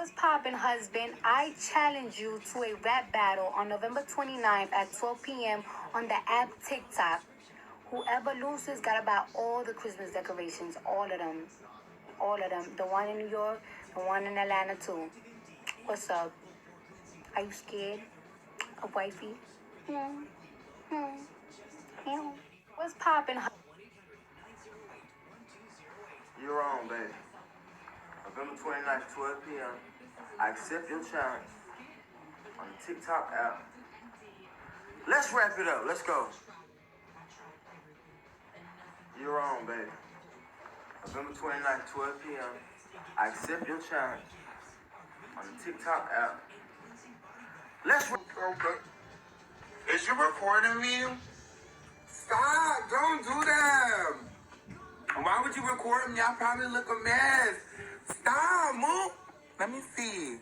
What's poppin', husband? I challenge you to a rap battle on November 29th at 12 p.m. on the app TikTok. Whoever loses got about all the Christmas decorations, all of them. All of them. The one in New York, the one in Atlanta too. What's up? Are you scared of wifey? Hmm. Hmm. Hmm. What's poppin'? You're wrong, baby. November 29th, 12 p.m. I accept your challenge on the TikTok app. Let's wrap it up. Let's go. You're wrong, baby. November 29th, 12 p.m. I accept your challenge on the TikTok app. Let's Okay. Is you recording me? Stop! Don't do that! Why would you record me? I probably look a mess. Stop! Move! Let me see.